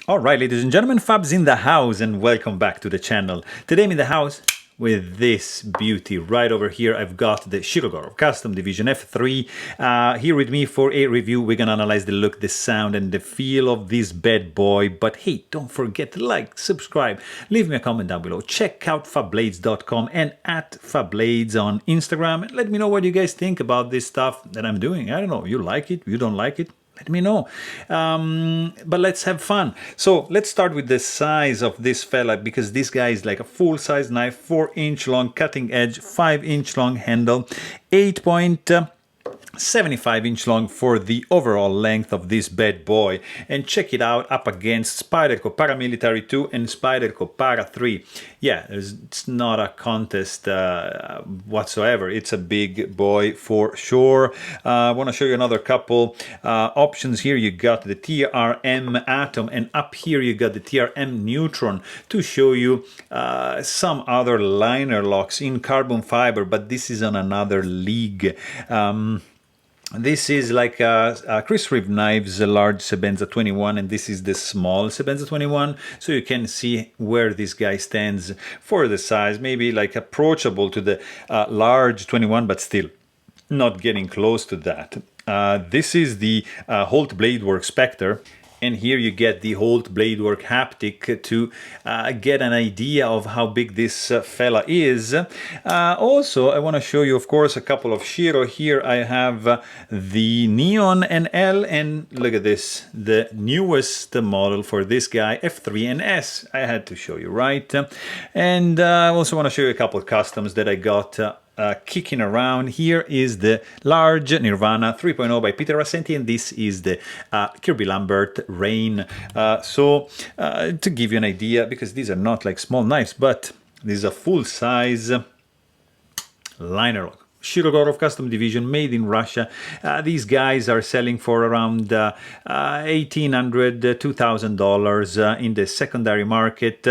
Alright, ladies and gentlemen, Fab's in the house and welcome back to the channel. Today I'm in the house with this beauty right over here. I've got the Shirogorov Custom Division F3 here with me for a review. We're gonna analyze the look, the sound and the feel of this bad boy. But hey, don't forget to like, subscribe, leave me a comment down below. Check out fablades.com and at Fablades on Instagram. And let me know what you guys think about this stuff that I'm doing. I don't know, you like it, you don't like it? Let me know. But let's have fun. So let's start with the size of this fella, because this guy is like a full-size knife, 4-inch long cutting edge, 5-inch long handle, 8.75-inch long for the overall length of this bad boy. And check it out up against Spyderco Paramilitary 2 and Spyderco Para 3. Yeah, it's not a contest whatsoever. It's a big boy for sure. I want to show you another couple options here. You got the TRM Atom, and up here you got the TRM Neutron to show you some other liner locks in carbon fiber, but this is on another league. This is like Chris Reeve Knives, a large Sebenza 21, and this is the small Sebenza 21, so you can see where this guy stands for the size, maybe like approachable to the large 21, but still not getting close to that. This is the Holt Bladework Spectre. And here you get the Holt Bladework haptic to get an idea of how big this fella is. Also, I want to show you, of course, a couple of Shiro. Here I have the Neon NL, and look at this, the newest model for this guy, F3 and S. I had to show you, right? And I also want to show you a couple of customs that I got kicking around. Here is the large Nirvana 3.0 by Peter Rassenti, and this is the Kirby Lambert Rain. To give you an idea, because these are not like small knives, but this is a full-size liner lock. Shirogorov Custom Division, made in Russia. These guys are selling for around $1,800, $2,000 in the secondary market.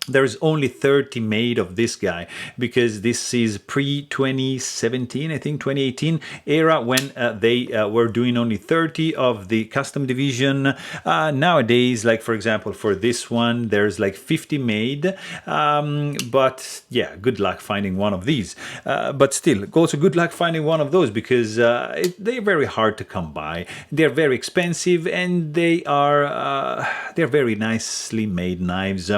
There's only 30 made of this guy, because this is pre-2017, I think 2018 era, when they were doing only 30 of the custom division. Nowadays, like for example for this one, there's like 50 made, but yeah, good luck finding one of these. But still, also good luck finding one of those, because they're very hard to come by. They're very expensive, and they're very nicely made knives.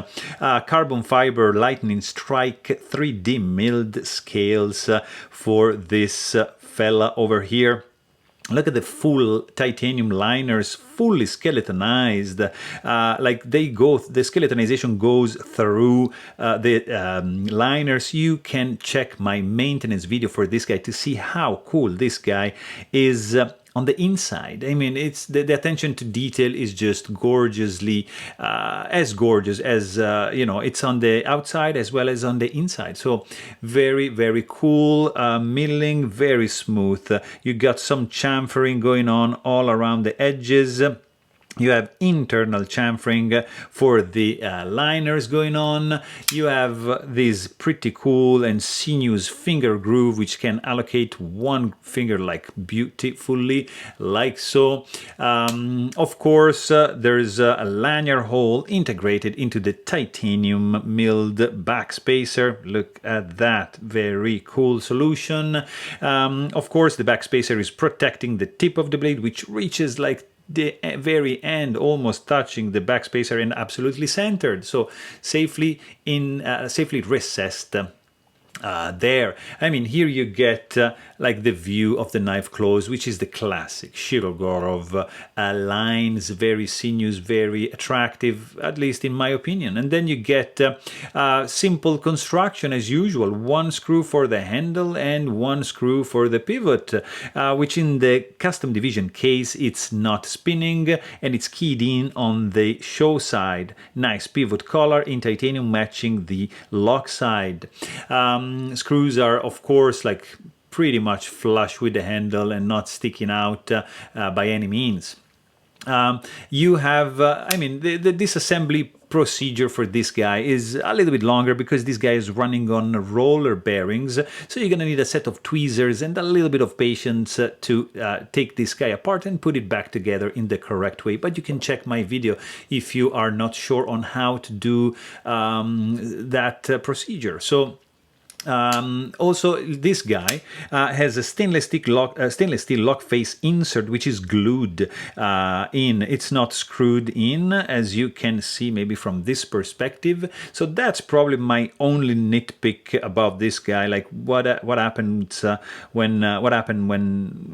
Carbon fiber lightning strike 3D milled scales for this fella over here. Look at the full titanium liners, fully skeletonized. Like the skeletonization goes through the liners. You can check my maintenance video for this guy to see how cool this guy is on the inside. I mean, it's the attention to detail is just gorgeously as gorgeous as you know, it's on the outside as well as on the inside. So very, very cool. Milling, very smooth. You got some chamfering going on all around the edges. You have internal chamfering for the liners going on. You have this pretty cool and sinuous finger groove, which can allocate one finger like beautifully, like so. Of course, there's a lanyard hole integrated into the titanium milled backspacer. Look at that, very cool solution. Of course, the backspacer is protecting the tip of the blade, which reaches like the very end, almost touching the backspacer and absolutely centered, so safely recessed there. I mean, here you get like the view of the knife close, which is the classic Shirogorov lines, very sinuous, very attractive, at least in my opinion. And then you get simple construction as usual, one screw for the handle and one screw for the pivot, which in the custom division case, it's not spinning and it's keyed in on the show side. Nice pivot collar in titanium matching the lock side. Screws are, of course, like pretty much flush with the handle and not sticking out by any means. You have, I mean, the disassembly procedure for this guy is a little bit longer because this guy is running on roller bearings, so you're gonna need a set of tweezers and a little bit of patience to take this guy apart and put it back together in the correct way. But you can check my video if you are not sure on how to do that procedure. So also, this guy has a stainless steel lock face insert, which is glued in. It's not screwed in, as you can see maybe from this perspective. So that's probably my only nitpick about this guy. Like what happened when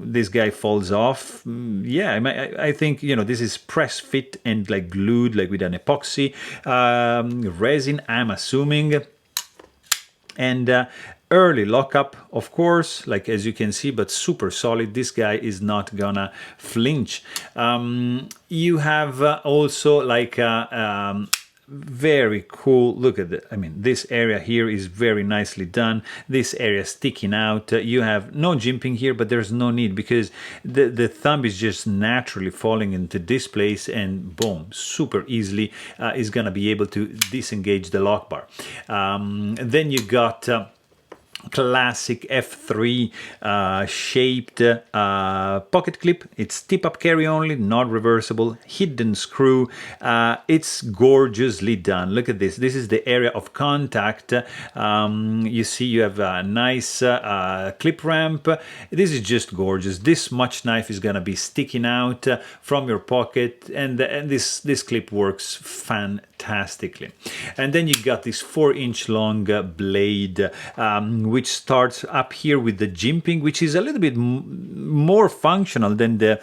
this guy falls off? Yeah, I think, you know, this is press fit and like glued, like with an epoxy resin, I'm assuming. And early lockup, of course, like as you can see, but super solid. This guy is not gonna flinch. You have also like very cool, look at it. I mean, this area here is very nicely done. This area sticking out. You have no jimping here, but there's no need because the thumb is just naturally falling into this place, and boom, super easily is gonna be able to disengage the lock bar. Then you got classic F3 shaped pocket clip. It's tip-up carry only, not reversible, hidden screw. It's gorgeously done. Look at this. This is the area of contact. You see you have a nice clip ramp. This is just gorgeous. This much knife is gonna be sticking out from your pocket, and this clip works fantastically. And then you got this 4-inch long blade, which starts up here with the jimping, which is a little bit more functional than the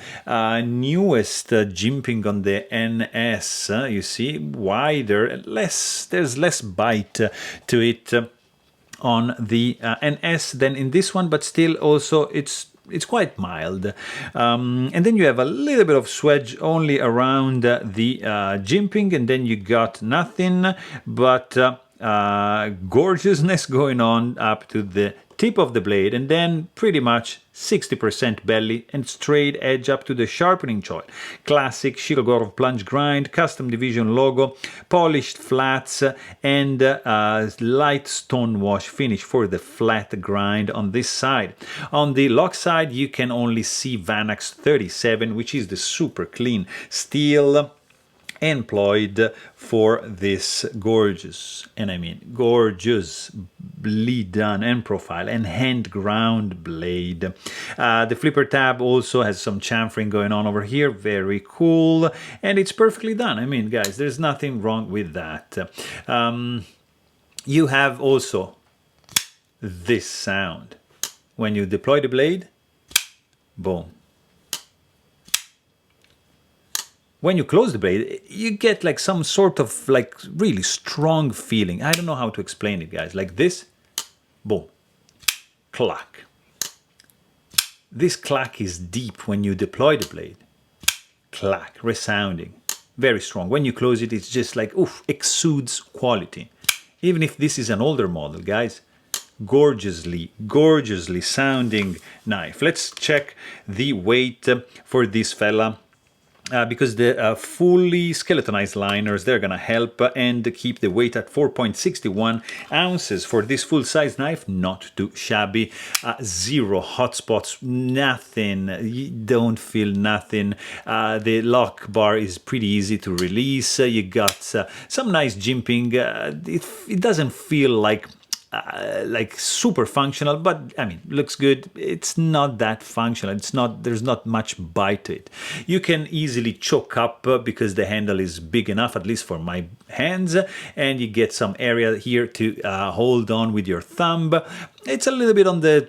newest jimping on the NS. You see, wider, there's less bite to it on the NS than in this one, but still also it's quite mild. And then you have a little bit of swedge only around the jimping, and then you got nothing but gorgeousness going on up to the tip of the blade, and then pretty much 60% belly and straight edge up to the sharpening choil. Classic Shirogorov plunge grind, custom division logo, polished flats, and light stone wash finish for the flat grind on this side. On the lock side, you can only see Vanax 37, which is the super clean steel employed for this gorgeous, and I mean gorgeously done and profile and hand ground blade. The flipper tab also has some chamfering going on over here, very cool, and it's perfectly done. I mean, guys, there's nothing wrong with that. You have also this sound when you deploy the blade. Boom. When you close the blade, you get like some sort of like really strong feeling. I don't know how to explain it, guys. Like this, boom, clack. This clack is deep when you deploy the blade. Clack, resounding, very strong. When you close it, it's just like, oof, exudes quality. Even if this is an older model, guys, gorgeously sounding knife. Let's check the weight for this fella. Because the fully skeletonized liners, they're gonna help and keep the weight at 4.61 ounces for this full-size knife. Not too shabby. Zero hotspots, nothing. You don't feel nothing. The lock bar is pretty easy to release. You got some nice jimping. It doesn't feel like super functional, but I mean, looks good. It's not that functional. There's not much bite to it. You can easily choke up because the handle is big enough, at least for my hands, and you get some area here to hold on with your thumb. It's a little bit on the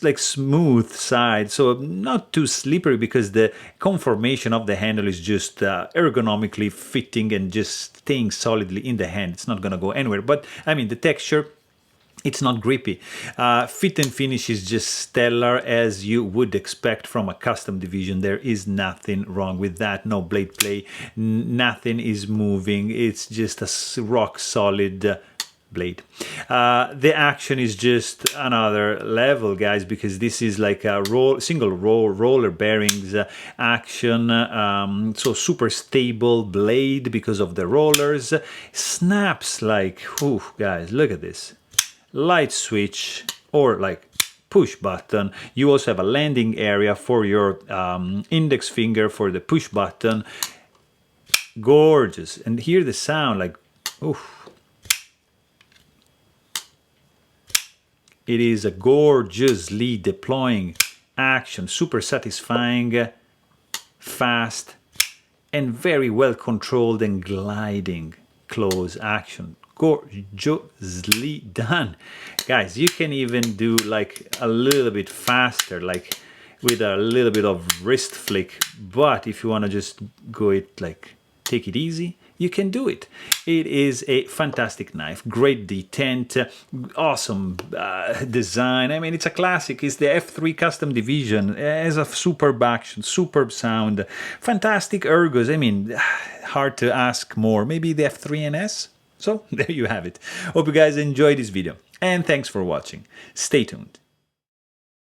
like smooth side, so not too slippery because the conformation of the handle is just ergonomically fitting and just staying solidly in the hand. It's not gonna go anywhere, but I mean, the texture, it's not grippy. Fit and finish is just stellar, as you would expect from a custom division. There is nothing wrong with that. No blade play, nothing is moving. It's just a rock solid blade. The action is just another level, guys, because this is like a single roller bearings action, so super stable blade because of the rollers. Snaps like, whew, guys, look at this. Light switch or like push button. You also have a landing area for your index finger for the push button. Gorgeous. And hear the sound like, oof. It is a gorgeously deploying action, super satisfying, fast, and very well controlled and gliding close action. Gorgeously done. Guys, you can even do like a little bit faster, like with a little bit of wrist flick, but if you want to just go it like take it easy, you can do it. It is a fantastic knife, great detent, awesome design. I mean, it's a classic. It's the F3 custom division. It has a superb action, superb sound, fantastic ergos. I mean, hard to ask more. Maybe the F3NS? So there you have it. Hope you guys enjoyed this video, and thanks for watching. Stay tuned.